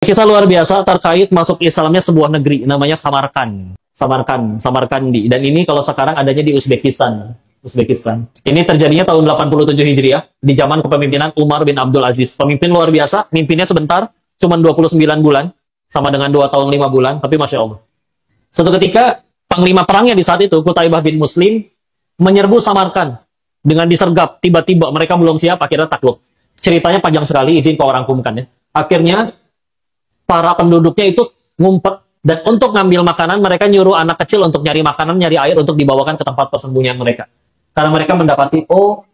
Kisah luar biasa terkait masuk Islamnya sebuah negeri namanya Samarkand. Samarkandi. Dan ini kalau sekarang adanya di Uzbekistan. Ini terjadinya tahun 87 Hijriah di zaman kepemimpinan Umar bin Abdul Aziz. Pemimpin luar biasa, mimpinnya sebentar, cuma 29 bulan, sama dengan 2 tahun 5 bulan, tapi Masya Allah. Suatu ketika, panglima perangnya di saat itu, Qutaibah bin Muslim, menyerbu Samarkand. Dengan disergap, tiba-tiba mereka belum siap, akhirnya takluk. Ceritanya panjang sekali, izin Pak orang kumkan ya. Akhirnya, para penduduknya itu ngumpet. Dan untuk ngambil makanan, mereka nyuruh anak kecil untuk nyari makanan, nyari air untuk dibawakan ke tempat persembunyian mereka. Karena mereka mendapati, oh,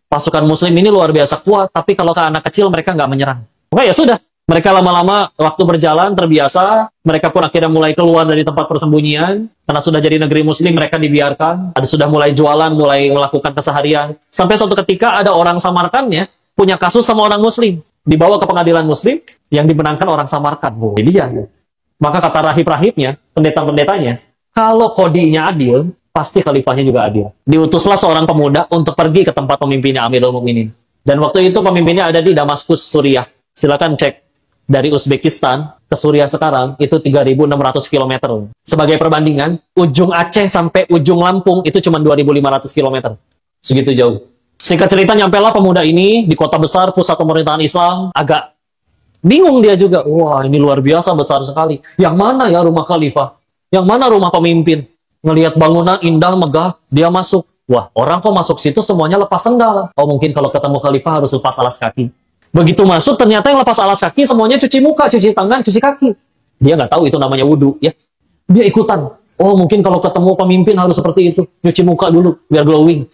pasukan muslim ini luar biasa kuat, tapi kalau ke anak kecil mereka nggak menyerang. Oke, ya sudah. Mereka lama-lama, waktu berjalan, terbiasa, mereka pun akhirnya mulai keluar dari tempat persembunyian, karena sudah jadi negeri muslim, mereka dibiarkan, ada sudah mulai jualan, mulai melakukan keseharian. Sampai suatu ketika ada orang Samarkandnya, punya kasus sama orang muslim. Dibawa ke pengadilan muslim, yang dimenangkan orang Samarkand. Oh, ini dia. Maka kata rahib-rahibnya, pendeta-pendetanya, kalau kodinya adil, pasti khalifahnya juga adil. Diutuslah seorang pemuda untuk pergi ke tempat pemimpinnya Amirul Mukminin. Dan waktu itu pemimpinnya ada di Damaskus, Suriah. Silakan cek. Dari Uzbekistan ke Suriah sekarang, itu 3.600 km. Sebagai perbandingan, ujung Aceh sampai ujung Lampung, itu cuma 2.500 km. Segitu jauh. Singkat cerita, nyampelah pemuda ini di kota besar, pusat pemerintahan Islam, agak bingung dia juga. Wah, ini luar biasa besar sekali. Yang mana ya rumah khalifah? Yang mana rumah pemimpin? Ngelihat bangunan indah, megah, dia masuk. Wah, orang kok masuk situ semuanya lepas sendal. Oh, mungkin kalau ketemu khalifah harus lepas alas kaki. Begitu masuk, ternyata yang lepas alas kaki semuanya cuci muka, cuci tangan, cuci kaki. Dia nggak tahu itu namanya wudhu, ya. Dia ikutan. Oh, mungkin kalau ketemu pemimpin harus seperti itu. Cuci muka dulu, biar glowing.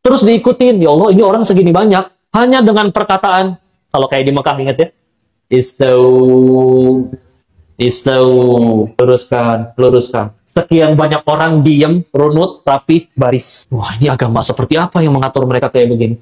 Terus diikutin. Ya Allah, ini orang segini banyak. Hanya dengan perkataan, kalau kayak di Mekah, ingat ya. Istau, luruskan. Sekian banyak orang diem, runut, rapi, baris. Wah, ini agama seperti apa yang mengatur mereka kayak begini?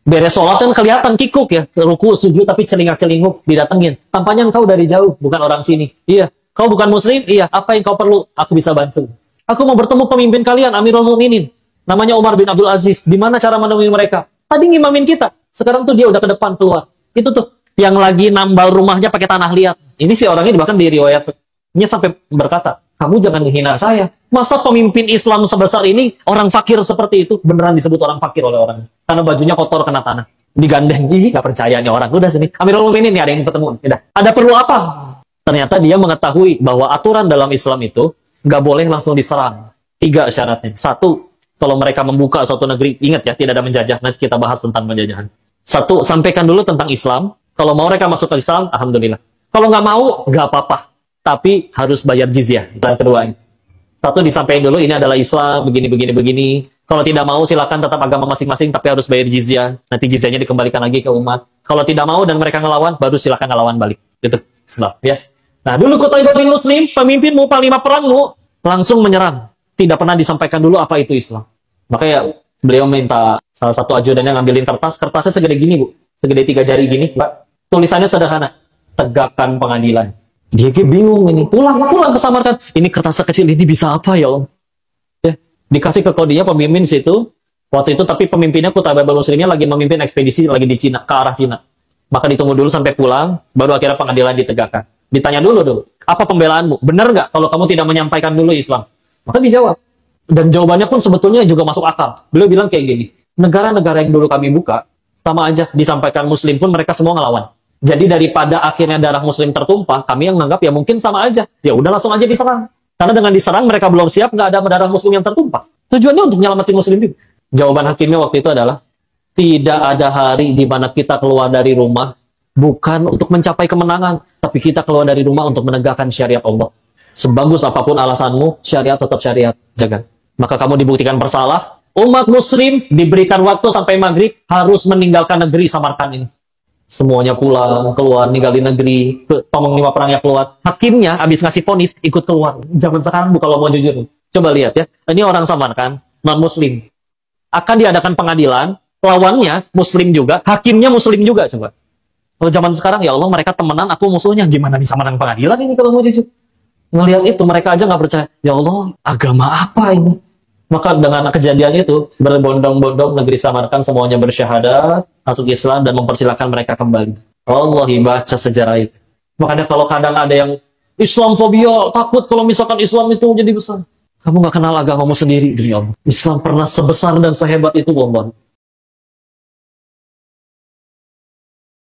Beres sholat kan kelihatan kikuk ya, ruku, sujud, tapi celingak-celinguk didatengin. Tampaknya engkau dari jauh, bukan orang sini. Iya, kau bukan muslim? Iya, apa yang kau perlu? Aku bisa bantu. Aku mau bertemu pemimpin kalian, Amirul Mukminin. Namanya Umar bin Abdul Aziz. Di mana cara menemui mereka? Tadi ngimamin kita. Sekarang tuh dia udah ke depan keluar. Itu tuh yang lagi nambal rumahnya pakai tanah liat. Ini si orang ini bahkan di riwayatnya sampai berkata, kamu jangan menghina saya. Masa pemimpin Islam sebesar ini, orang fakir seperti itu, beneran disebut orang fakir oleh orang. Karena bajunya kotor kena tanah. Digandeng, ih gak percaya nih orang. Udah sini, Amirul Mukminin nih ada yang ketemu. Udah. Ada perlu apa? Ternyata dia mengetahui bahwa aturan dalam Islam itu, gak boleh langsung diserang. 3 syaratnya. 1, kalau mereka membuka suatu negeri, ingat ya, tidak ada menjajah. Nanti kita bahas tentang penjajahan. 1, sampaikan dulu tentang Islam. Kalau mau mereka masuk ke Islam, alhamdulillah. Kalau nggak mau, nggak apa-apa. Tapi harus bayar jizyah. Dan kedua, 1 disampaikan dulu, ini adalah Islam, begini. Kalau tidak mau, silakan tetap agama masing-masing, tapi harus bayar jizyah. Nanti jizyahnya dikembalikan lagi ke umat. Kalau tidak mau dan mereka ngelawan, baru silakan ngelawan balik. Itu Islam, ya. Nah, dulu Qutaibah bin Muslim, pemimpinmu, panglima perangmu, langsung menyerang. Tidak pernah disampaikan dulu apa itu Islam. Makanya beliau minta salah satu ajudannya ngambilin kertasnya segede gini, Bu. Segede 3 jari gini, Mbak. Tulisannya sederhana, tegakkan pengadilan. Dia bingung ini, pulang ke Samarkand. Ini kertas kecil ini bisa apa ya Om? Ya, dikasih ke Kodia pemimpin situ. Waktu itu tapi pemimpinnya Qutaibah bin Muslimnya lagi memimpin ekspedisi lagi di Cina, ke arah Cina. Maka ditunggu dulu sampai pulang, baru akhirnya pengadilan ditegakkan. Ditanya dulu, apa pembelaanmu? Benar nggak kalau kamu tidak menyampaikan dulu Islam? Maka dijawab. Dan jawabannya pun sebetulnya juga masuk akal. Beliau bilang kayak gini, negara-negara yang dulu kami buka, sama aja disampaikan Muslim pun mereka semua ngelawan. Jadi daripada akhirnya darah Muslim tertumpah, kami yang menganggap ya mungkin sama aja. Ya udah langsung aja diserang. Karena dengan diserang mereka belum siap, nggak ada darah Muslim yang tertumpah. Tujuannya untuk nyelamatin Muslim itu. Jawaban hakimnya waktu itu adalah, tidak ada hari di mana kita keluar dari rumah bukan untuk mencapai kemenangan, tapi kita keluar dari rumah untuk menegakkan syariat Allah. Sebagus apapun alasanmu, syariat tetap syariat. Jaga. Maka kamu dibuktikan bersalah, umat Muslim diberikan waktu sampai maghrib harus meninggalkan negeri Samarkand ini. Semuanya pulang, keluar, ninggalin negeri, panglima perangnya keluar. Hakimnya habis ngasih vonis, ikut keluar. Zaman sekarang kalau mau jujur. Coba lihat ya, ini orang Samarkand, non-Muslim. Akan diadakan pengadilan, lawannya Muslim juga, hakimnya Muslim juga, coba. Kalau zaman sekarang, ya Allah, mereka temenan, aku musuhnya. Gimana bisa menang pengadilan ini kalau mau jujur? Ngelihat itu, mereka aja nggak percaya. Ya Allah, agama apa ini? Maka dengan kejadian itu, berbondong-bondong negeri Samarkand semuanya bersyahadat, masuk Islam dan mempersilahkan mereka kembali. Wallahi baca sejarah itu. Makanya kalau kadang ada yang Islamfobia, takut kalau misalkan Islam itu jadi besar. Kamu nggak kenal agamamu sendiri, demi Allah. Islam pernah sebesar dan sehebat itu, bonbon.